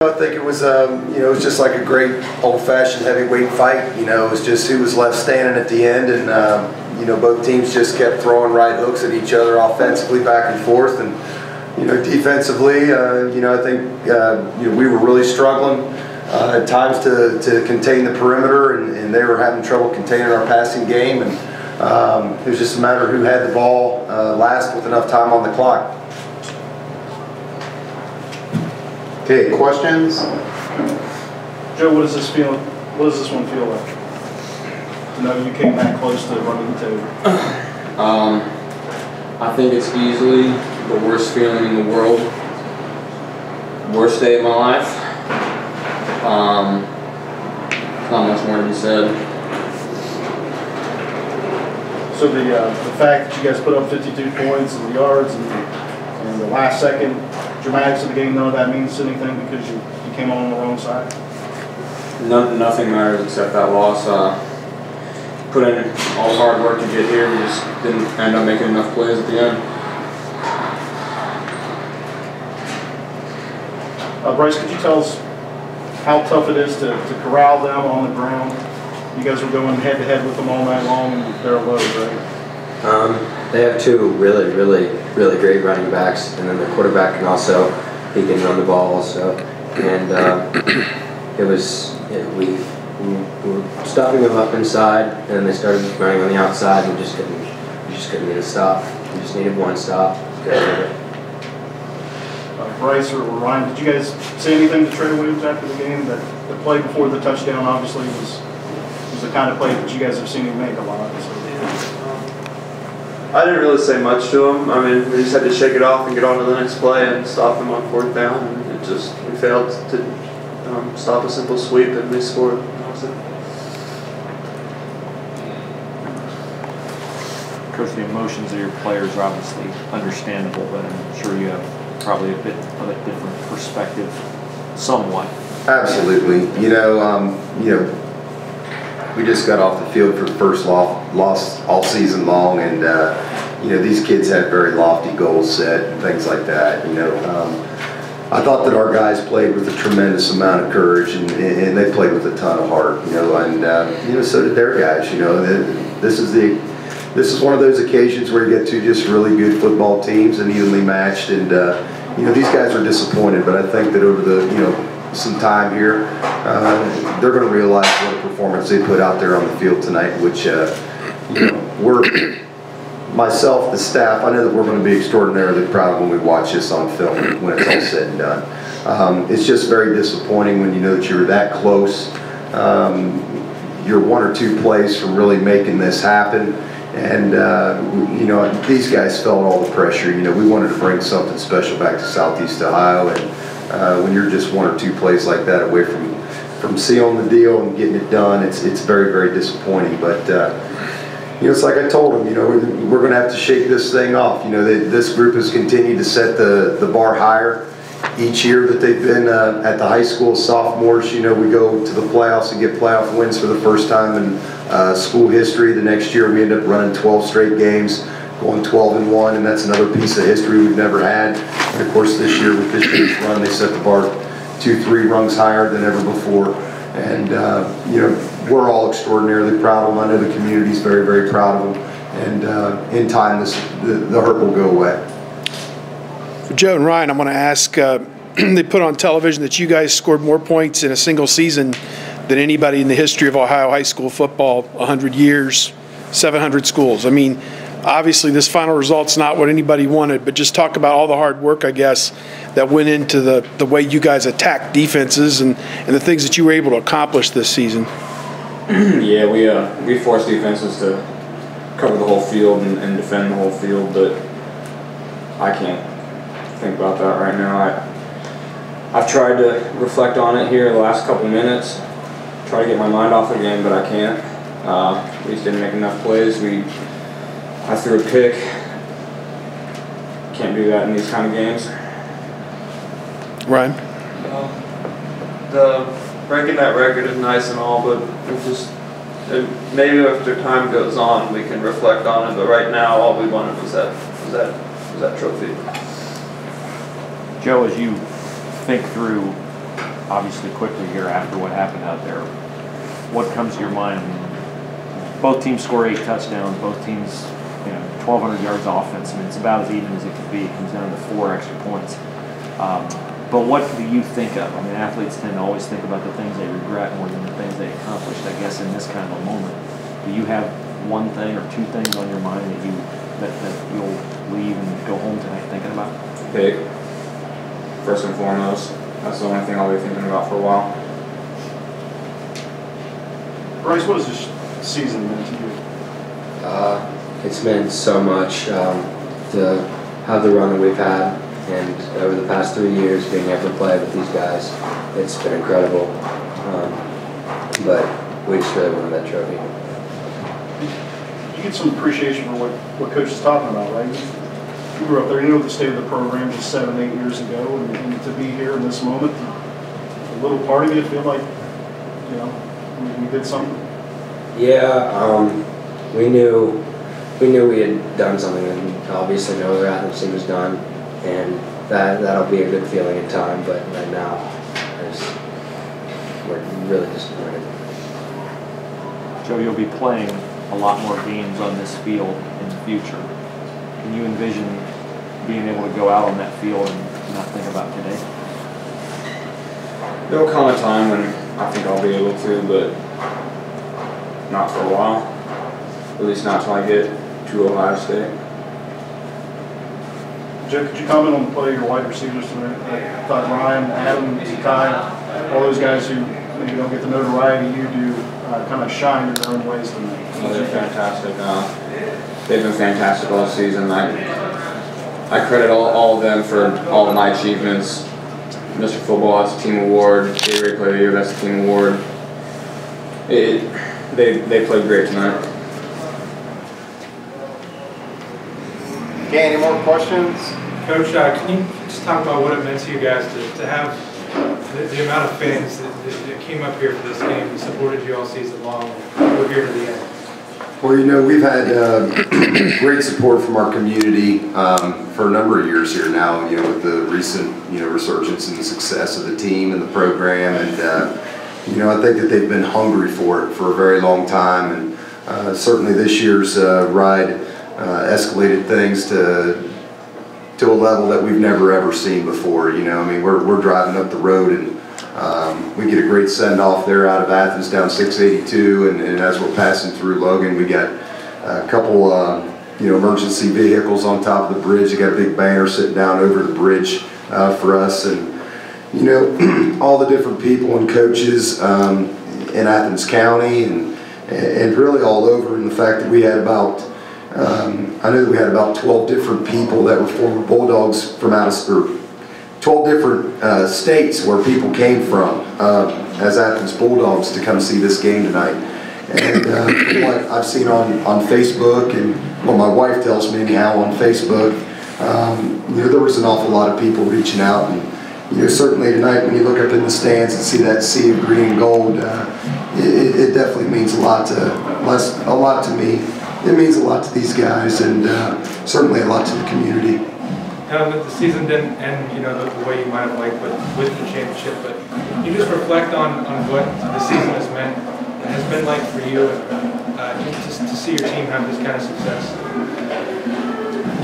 I think it was, it was just like a great old-fashioned heavyweight fight. It was just who was left standing at the end, and both teams just kept throwing right hooks at each other offensively, back and forth, and defensively, I think we were really struggling at times to contain the perimeter, and they were having trouble containing our passing game, and it was just a matter of who had the ball last with enough time on the clock. Okay, questions? Joe, what does this feel? What does this one feel like? You came that close to running the table. I think it's easily the worst feeling in the world. Worst day of my life. Not much more to be said. So the fact that you guys put up 52 points and the yards and the last second dramatics of the game, none of that means anything because you came on the wrong side? Nothing matters except that loss. Put in all the hard work to get here. We just didn't end up making enough plays at the end. Bryce, could you tell us how tough it is to corral them on the ground? You guys were going head-to-head with them all night long, and they're low, right? They have two really great running backs, and then their quarterback can also, he can run the ball also. And we were stopping them up inside, and then they started running on the outside, and we just couldn't get a stop. We just needed one stop. Bryce or Ryan, did you guys say anything to Trey Williams after the game? That the play before the touchdown obviously was the kind of play that you guys have seen him make a lot. So. I didn't really say much to him. I mean, we just had to shake it off and get on to the next play and stop them on 4th down. And we failed to stop a simple sweep, and we scored. That was it. Coach, the emotions of your players are obviously understandable, but I'm sure you have probably a bit of a different perspective, somewhat. Absolutely. We just got off the field for the first loss all season long, and these kids had very lofty goals set and things like that. I thought that our guys played with a tremendous amount of courage, and they played with a ton of heart. And so did their guys. This is one of those occasions where you get two just really good football teams and evenly matched. And these guys are disappointed, but I think that over some time here, they're going to realize what a performance they put out there on the field tonight, which myself, the staff, I know that we're going to be extraordinarily proud when we watch this on film when it's all said and done. It's just very disappointing when you know that you're that close. You're one or two plays from really making this happen. And, these guys felt all the pressure. We wanted to bring something special back to Southeast Ohio, and when you're just one or two plays like that away from sealing the deal and getting it done, it's very disappointing. But it's like I told them, we're going to have to shake this thing off. This group has continued to set the bar higher each year that they've been at the high school sophomores. We go to the playoffs and get playoff wins for the first time in school history. The next year we end up running 12 straight games, going 12-1, and that's another piece of history we've never had. And of course this year with this year's run, they set the bar 2-3 rungs higher than ever before. And we're all extraordinarily proud of them. I know the community's very proud of them. And in time, the hurt will go away. For Joe and Ryan, I'm going to ask, they put on television that you guys scored more points in a single season than anybody in the history of Ohio high school football, 100 years, 700 schools. I mean, obviously this final result's not what anybody wanted, but just talk about all the hard work, I guess, that went into the way you guys attacked defenses and the things that you were able to accomplish this season. Yeah, we forced defenses to cover the whole field and defend the whole field, but I can't think about that right now. I've tried to reflect on it here the last couple minutes, try to get my mind off the game, but I can't. We just didn't make enough plays. I threw a pick. Can't do that in these kind of games. Ryan? The breaking that record is nice and all, but maybe after time goes on we can reflect on it. But right now, all we wanted was that trophy. Joe, as you think through obviously quickly here after what happened out there. What comes to your mind? I mean, both teams score 8 touchdowns. Both teams, 1,200 yards offense. I mean, it's about as even as it could be. It comes down to 4 extra points. But what do you think of? I mean, athletes tend to always think about the things they regret more than the things they accomplished. I guess in this kind of a moment, do you have one thing or 2 things on your mind that you'll leave and go home tonight thinking about? Pick. First and foremost. That's the only thing I'll be thinking about for a while. Bryce, what has this season meant to you? It's meant so much to have the run that we've had, and over the past 3 years being able to play with these guys, it's been incredible. But we just really wanted that trophy. You get some appreciation for what Coach is talking about, right? You were up there, you know the state of the program just 7, 8 years ago, and to be here in this moment, a little part of you feel like, we did something. Yeah, we knew we had done something, and obviously no other Athens team has done, and that'll be a good feeling in time. But right now, we're really disappointed. Joe, you'll be playing a lot more games on this field in the future. Can you envision being able to go out on that field and not think about today? There'll come a time when I think I'll be able to, but not for a while. At least not till I get to Ohio State. Joe, could you comment on the play of your wide receivers tonight? I thought Ryan, Adam, Zakai, all those guys who maybe don't get the notoriety you do, kind of shine in their own ways tonight. Oh, they're fantastic. They've been fantastic all season. I credit all of them for all of my achievements. Mr. Football, that's a team award. Gatorade Player of the Year, that's a team award. They played great tonight. Okay, any more questions? Coach, can you just talk about what it meant to you guys to have the amount of fans that came up here for this game and supported you all season long? We're here to the end. Well, we've had great support from our community for a number of years here now, with the recent, resurgence and the success of the team and the program. And, I think that they've been hungry for it for a very long time. And certainly this year's ride escalated things to a level that we've never ever seen before. We're driving up the road and we get a great send-off there out of Athens down 682, and as we're passing through Logan, we got a couple emergency vehicles on top of the bridge. They got a big banner sitting down over the bridge for us, and all the different people and coaches in Athens County and really all over, and the fact that we had about I know that we had about 12 different people that were former Bulldogs from out of 12 different states where people came from as Athens Bulldogs to come see this game tonight. And what I've seen on Facebook, and what my wife tells me anyhow on Facebook, there was an awful lot of people reaching out. And certainly tonight when you look up in the stands and see that sea of green and gold, it definitely means a lot to me. It means a lot to these guys, and certainly a lot to the community. The season didn't end, the way you might have liked, but with the championship. But you just reflect on what the season has been like for you, just to see your team have this kind of success.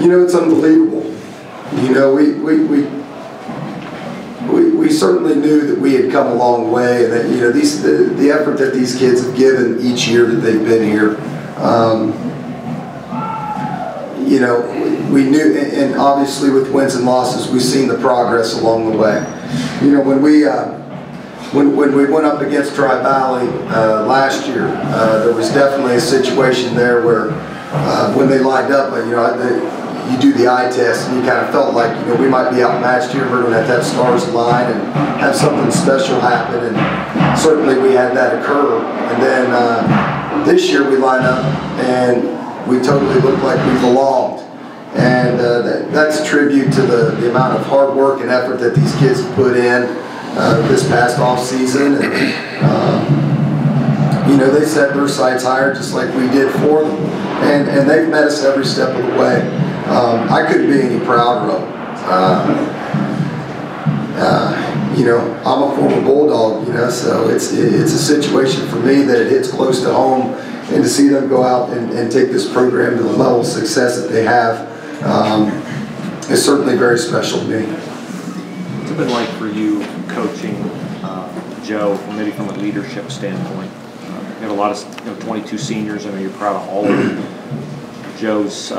It's unbelievable. We certainly knew that we had come a long way, and that the effort that these kids have given each year that they've been here. We knew, and obviously with wins and losses, we've seen the progress along the way. When we went up against Tri-Valley last year, there was definitely a situation there where when they lined up, you do the eye test, and you kind of felt like we might be outmatched here. We're going to have stars align and have something special happen, and certainly we had that occur. And then this year we line up and we totally look like we belonged. And that's a tribute to the amount of hard work and effort that these kids have put in this past off season. And they set their sights higher just like we did for them, and they've met us every step of the way. I couldn't be any prouder of them. you know, I'm a former Bulldog, you know, so it's a situation for me that it hits close to home, and to see them go out and take this program to the level of success that they have is certainly very special to me. What's it been like for you coaching Joe, maybe from a leadership standpoint? You have a lot of 22 seniors. I know you're proud of all of them. Joe's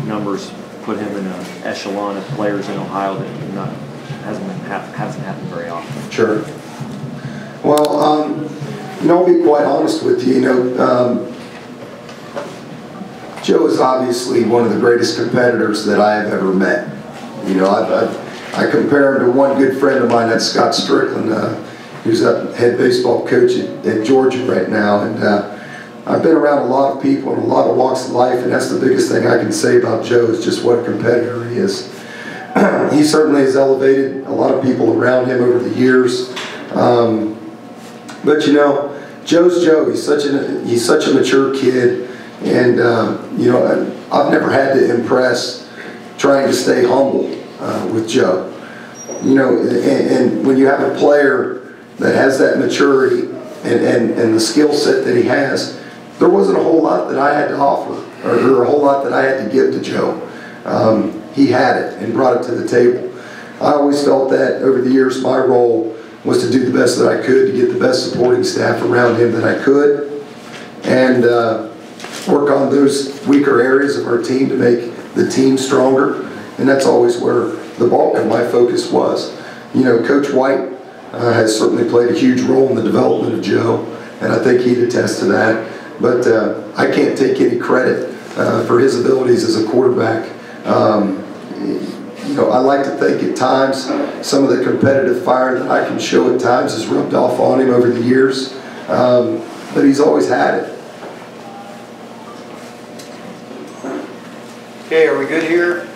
numbers put him in an echelon of players in Ohio that hasn't happened very often. Sure. Well, you know, I'll be quite honest with you. You know, Joe is obviously one of the greatest competitors that I have ever met. You know, I compare him to one good friend of mine, that's Scott Strickland, who's a head baseball coach at Georgia right now. And I've been around a lot of people in a lot of walks of life, and that's the biggest thing I can say about Joe is just what a competitor he is. He certainly has elevated a lot of people around him over the years. But you know, Joe's Joe. He's such a mature kid, and you know, I've never had to impress trying to stay humble with Joe. You know, and when you have a player that has that maturity and the skill set that he has, there wasn't a whole lot that I had to offer, or a whole lot that I had to give to Joe. He had it and brought it to the table. I always felt that over the years my role was to do the best that I could to get the best supporting staff around him that I could, and work on those weaker areas of our team to make the team stronger. And that's always where the bulk of my focus was. You know, Coach White has certainly played a huge role in the development of Joe, and I think he'd attest to that. But I can't take any credit for his abilities as a quarterback. You know, I like to think at times some of the competitive fire that I can show at times has rubbed off on him over the years, but he's always had it. Okay, are we good here?